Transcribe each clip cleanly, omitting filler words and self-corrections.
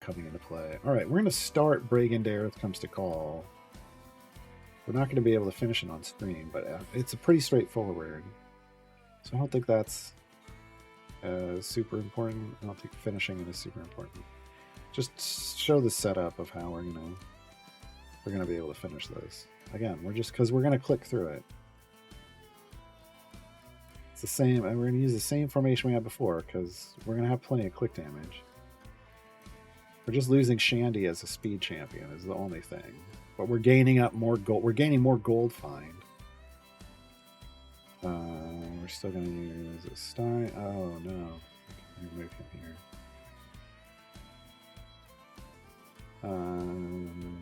coming into play. All right, we're going to start Bregan Earth Comes to Call. We're not going to be able to finish it on stream, but it's a pretty straightforward. So I don't think that's super important. I don't think finishing it is super important. Just show the setup of how we're gonna be able to finish this. Again, we're gonna click through it. It's the same, and we're gonna use the same formation we had before because we're gonna have plenty of click damage. We're just losing Shandy as a speed champion is the only thing, but we're gaining up more gold. We're gaining more gold find. We're still gonna use a Stein. Oh no, remove him here.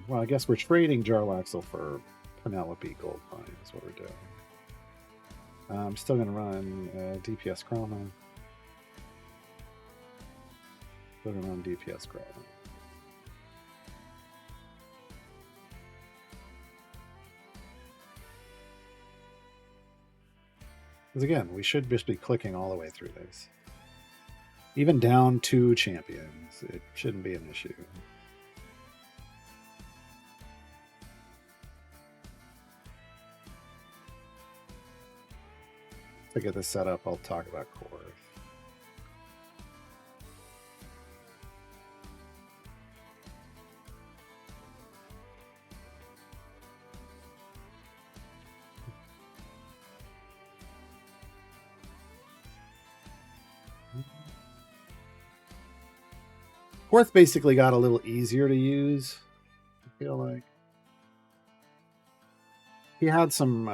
Well, I guess we're trading Jarlaxle for Penelope Gold Fine is what we're doing. I'm still going to run DPS Chroma. Still going to run DPS Chroma. Because again, we should just be clicking all the way through this. Even down 2 champions, it shouldn't be an issue. To get this set up, I'll talk about core. Korth basically got a little easier to use, I feel like. He had some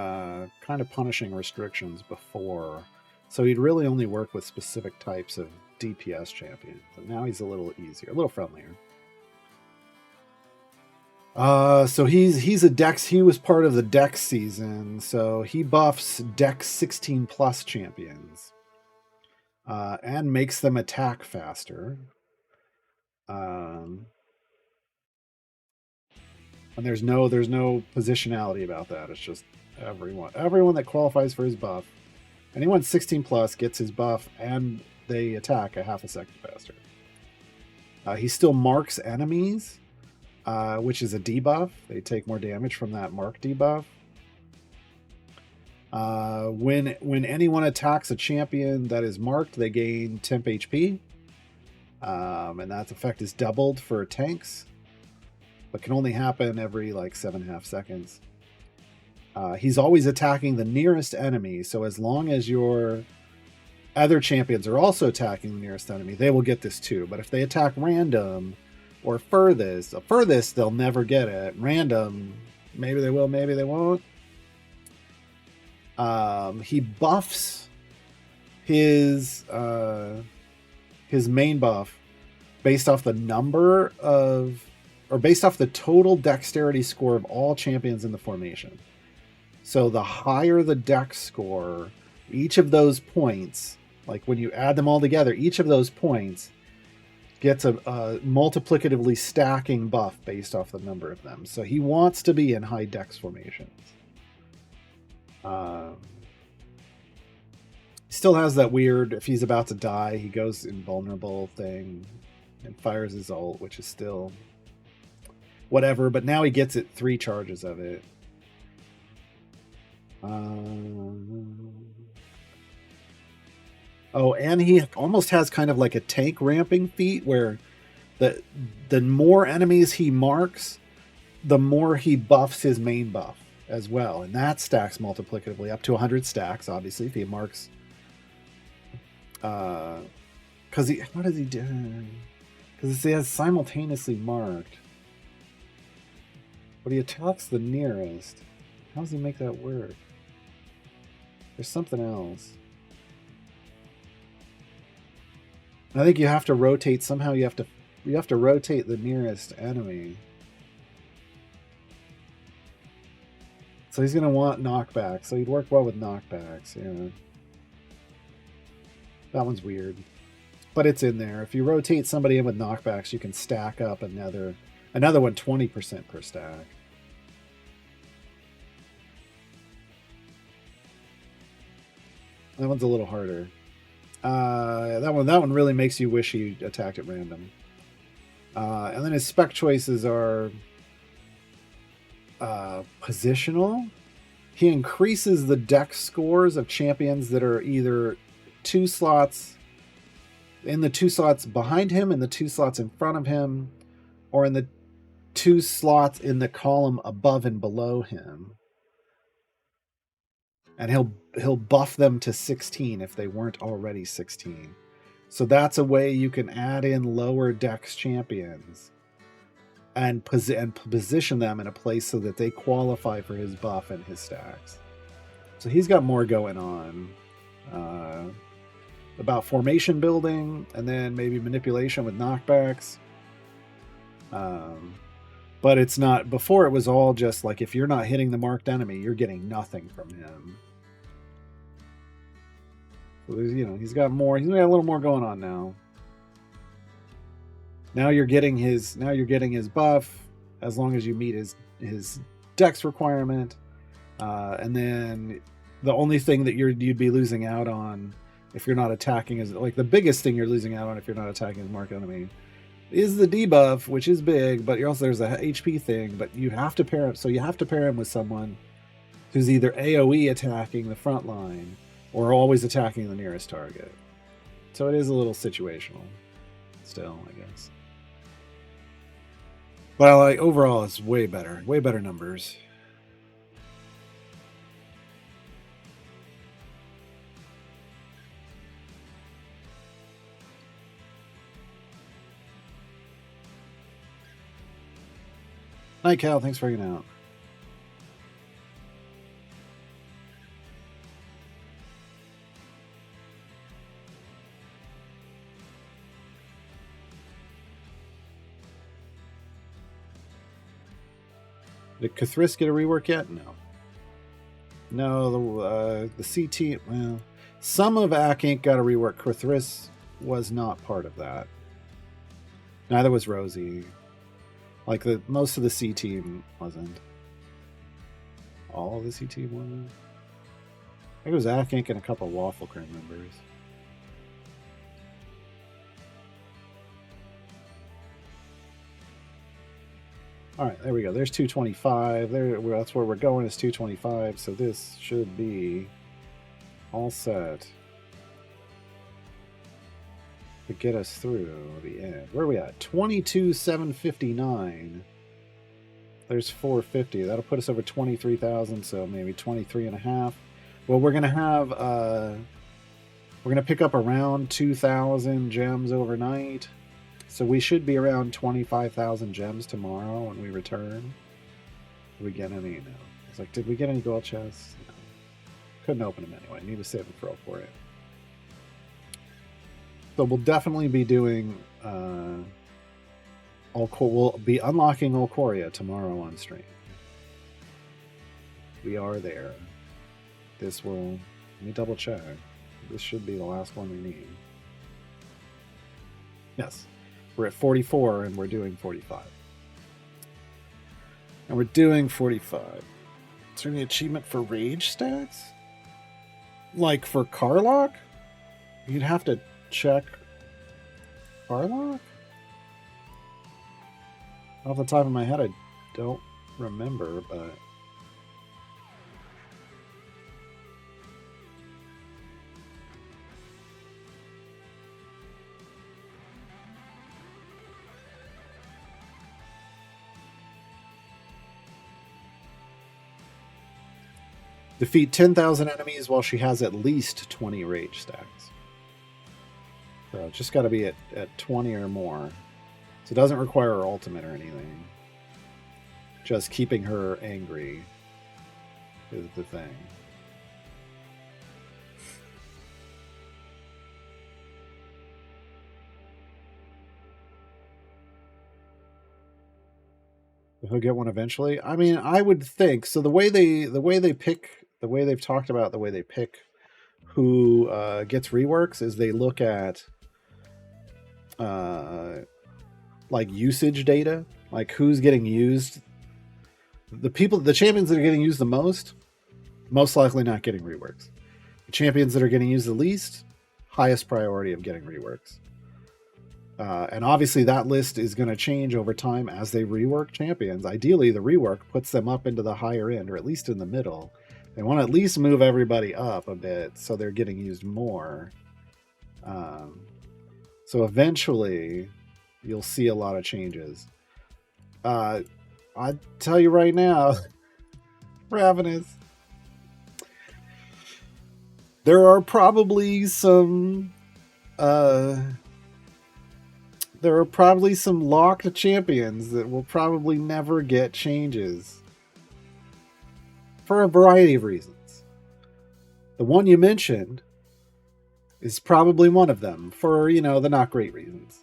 kind of punishing restrictions before, so he'd really only work with specific types of DPS champions. But now he's a little easier, a little friendlier. So he's a Dex. He was part of the Dex season, so he buffs Dex 16 plus champions and makes them attack faster. And there's no positionality about that. It's just everyone that qualifies for his buff, anyone 16 plus gets his buff and they attack a half a second faster. He still marks enemies, which is a debuff. They take more damage from that mark debuff. When anyone attacks a champion that is marked, they gain temp HP, and that effect is doubled for tanks, but can only happen every like 7.5 seconds. He's always attacking the nearest enemy, so as long as your other champions are also attacking the nearest enemy, they will get this too. But if they attack random or furthest they'll never get it. Random, maybe they will, maybe they won't. He buffs his main buff based off the number of, or based off the total dexterity score of all champions in the formation. So the higher the dex score, each of those points, like when you add them all together, each of those points gets a multiplicatively stacking buff based off the number of them. So he wants to be in high dex formations. Still has that weird, if he's about to die, he goes invulnerable thing and fires his ult, which is still whatever, but now he gets it 3 charges of it. Oh, and he almost has kind of like a tank ramping feat where the more enemies he marks, the more he buffs his main buff as well, and that stacks multiplicatively up to 100 stacks, obviously, if he marks. Because what does he do? Because he has simultaneously marked, but he attacks the nearest. How does he make that work? There's something else. I think you have to rotate somehow. You have to rotate the nearest enemy. So he's gonna want knockback. So he'd work well with knockbacks. Yeah, that one's weird, but it's in there. If you rotate somebody in with knockbacks, you can stack up another one 20% per stack. That one's a little harder. That one really makes you wish you attacked at random. And then his spec choices are positional. He increases the deck scores of champions that are either 2 slots in the 2 slots behind him, in the 2 slots in front of him, or in the 2 slots in the column above and below him. And he'll buff them to 16 if they weren't already 16. So that's a way you can add in lower dex champions and position them in a place so that they qualify for his buff and his stacks. So he's got more going on about formation building, and then maybe manipulation with knockbacks. But it's not. Before, it was all just like, if you're not hitting the marked enemy, you're getting nothing from him. So he's got more. He's got a little more going on now. Now you're getting his buff as long as you meet his dex requirement, and then the only thing that you'd be losing out on if you're not attacking is, like, the biggest thing you're losing out on if you're not attacking his marked enemy is the debuff, which is big, but there's a HP thing. But you have to pair him, so you have to pair him with someone who's either AoE attacking the front line or always attacking the nearest target. So it is a little situational still, I guess. But like, overall, it's way better numbers. Night, Cal. Thanks for hanging out. Did Cathris get a rework yet? No, the CT. Well, some of Ak Inc. got a rework. Cathris was not part of that. Neither was Rosie. Like, most of the C team wasn't. All of the C team wasn't. I think it was Ak Inc. and a couple of Waffle Cream members. All right, there we go. There's 225. That's where we're going, is 225. So this should be all set to get us through the end. Where are we at? 22,759. There's 450. That'll put us over 23,000. So maybe 23.5. Well, we're gonna pick up around 2,000 gems overnight. So we should be around 25,000 gems tomorrow when we return. Did we get any? No. It's like, did we get any gold chests? No. Couldn't open them anyway. Need to save a throw for it. So we'll definitely be doing we'll be unlocking Olcoria tomorrow on stream. We are there. Let me double check. This should be the last one we need. Yes. We're at 44 and we're doing 45. And we're doing 45. Is there any achievement for rage stats? Like for Carlock? You'd have to check Carlock? Off the top of my head, I don't remember, but... Defeat 10,000 enemies while she has at least 20 rage stacks. So it's just got to be at 20 or more. So it doesn't require her ultimate or anything. Just keeping her angry is the thing. He'll get one eventually. I mean, I would think so. The way they've talked about the way they pick who gets reworks is they look at like usage data, like who's getting used. The champions that are getting used the most likely not getting reworks. The champions that are getting used the least, highest priority of getting reworks. And obviously that list is going to change over time as they rework champions. Ideally, the rework puts them up into the higher end, or at least in the middle. They want to at least move everybody up a bit so they're getting used more. So eventually, you'll see a lot of changes. I tell you right now, Ravenous, there are probably some locked champions that will probably never get changes for a variety of reasons. The one you mentioned is probably one of them for, the not great reasons.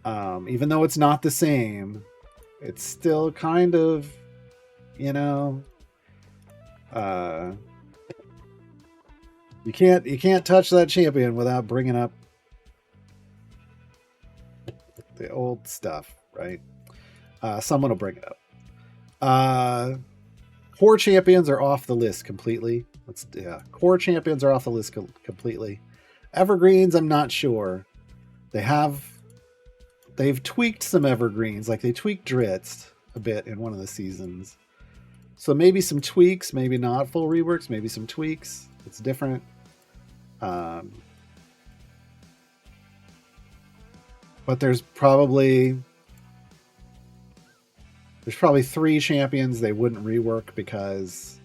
Even though it's not the same, it's still kind of, you can't touch that champion without bringing up the old stuff, right? Someone will bring it up. Core champions are off the list completely. Core champions are off the list completely. Evergreens, I'm not sure. They've tweaked some evergreens, like they tweaked Dritz a bit in one of the seasons. So maybe some tweaks, maybe not full reworks, maybe some tweaks. It's different. But there's probably 3 champions they wouldn't rework because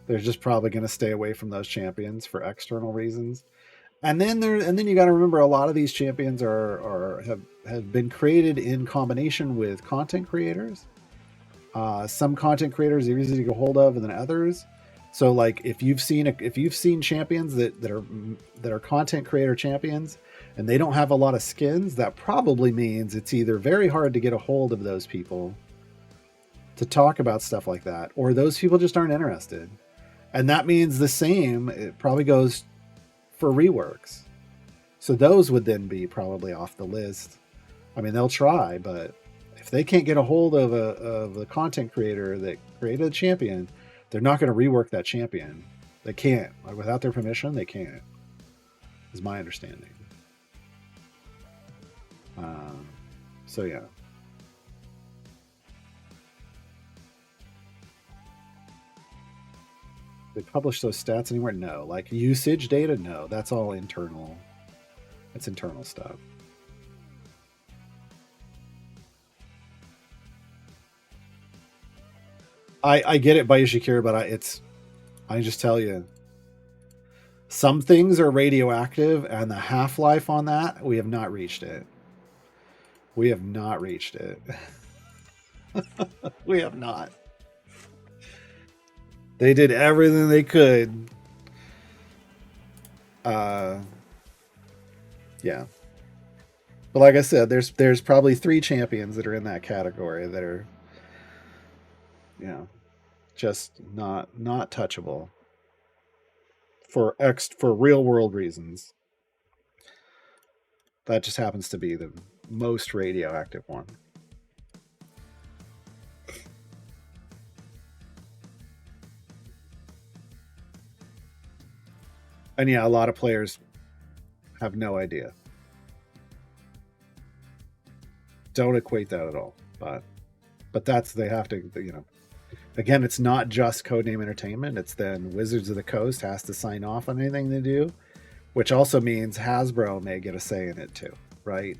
they're just probably going to stay away from those champions for external reasons. And then you got to remember, a lot of these champions have been created in combination with content creators. Some content creators are easy to get hold of, and then others. So, like, if you've seen champions that are content creator champions, and they don't have a lot of skins, that probably means it's either very hard to get a hold of those people to talk about stuff like that, or those people just aren't interested. And that means the same. It probably goes for reworks. So those would then be probably off the list. I mean, they'll try, but if they can't get a hold of a content creator that created a champion, they're not going to rework that champion. They can't. Like, without their permission, they can't. Is my understanding. So yeah. They publish those stats anywhere? No. Like usage data? No. That's all internal. It's internal stuff. I get it, Bayashikir, but I just tell you, some things are radioactive, and the half-life on that, we have not reached it. We have not reached it. We have not. They did everything they could. Yeah. But like I said, there's probably 3 champions that are in that category that are, just not touchable for real world reasons. That just happens to be the most radioactive one. And yeah, a lot of players have no idea. Don't equate that at all. But they have to, again, it's not just Codename Entertainment. It's then Wizards of the Coast has to sign off on anything they do, which also means Hasbro may get a say in it too, right?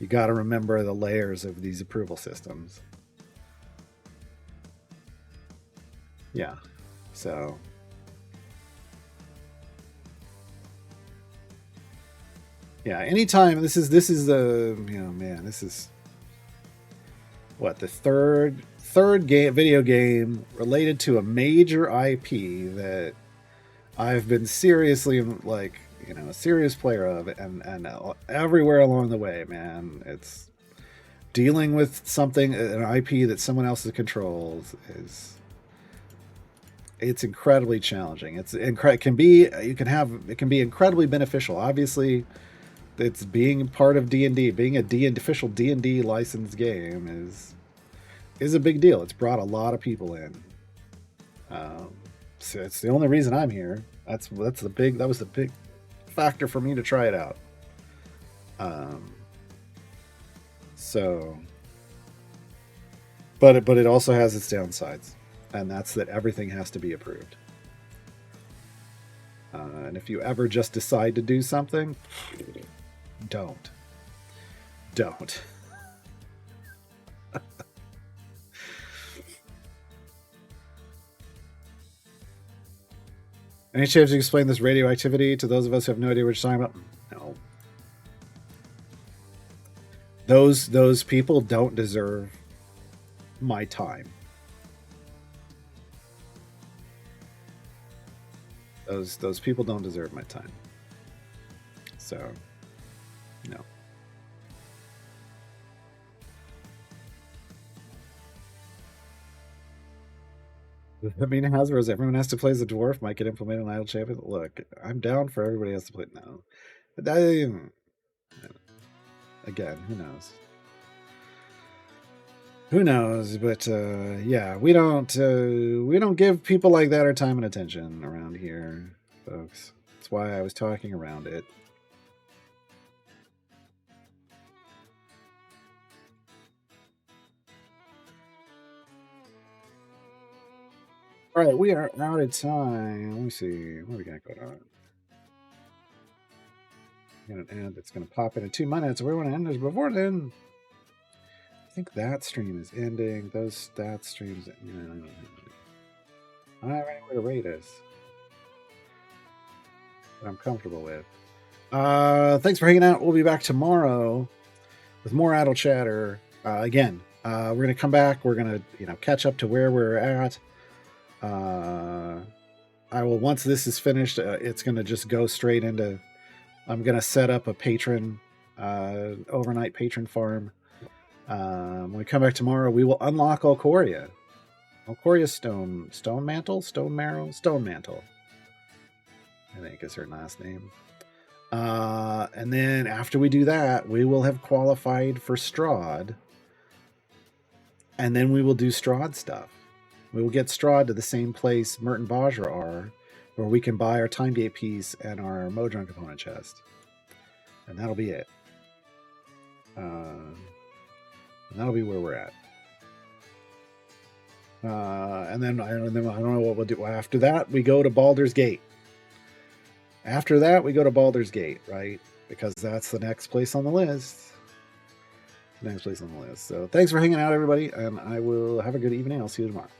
You got to remember the layers of these approval systems. Yeah. So yeah, anytime this is the this is what, the third video game related to a major IP that I've been seriously a serious player of, and everywhere along the way, man, it's dealing with an IP that someone else controls it's incredibly challenging. It can be incredibly beneficial. Obviously, it's being part of D&D, being official D&D licensed game is a big deal. It's brought a lot of people in. So it's the only reason I'm here. That was the big factor for me to try it out. So, but it also has its downsides, and that's that everything has to be approved. And if you ever just decide to do something, don't. Any chance you explain this radioactivity to those of us who have no idea what you're talking about? No. Those people don't deserve my time. Those people don't deserve my time. So, no. I mean, Hasbro's everyone has to play as a dwarf. Might get implemented an idle champion. Look, I'm down for everybody has to play. No, again, who knows? Who knows? But yeah, we don't give people like that our time and attention around here, folks. That's why I was talking around it. All right, we are out of time. Let me see. What are we got going on? We're gonna end. It's gonna pop in 2 minutes. We want to end this before then. I think that stream is ending. That streams. I don't have anywhere to rate us that I'm comfortable with. Thanks for hanging out. We'll be back tomorrow with more Idle Chatter. Again, we're gonna come back. We're gonna catch up to where we're at. I will, once this is finished, it's gonna just go straight into. I'm gonna set up a patron, overnight patron farm. When we come back tomorrow, we will unlock Alcoria. Stone Mantle, I think is her last name. And then after we do that, we will have qualified for Strahd. And then we will do Strahd stuff. We will get Strahd to the same place Mert and Bajra are, where we can buy our Time Gate piece and our Modron component chest. And that'll be it. And that'll be where we're at. And then I don't know what we'll do. After that, we go to Baldur's Gate. Right? Because that's the next place on the list. So thanks for hanging out, everybody, and I will have a good evening. I'll see you tomorrow.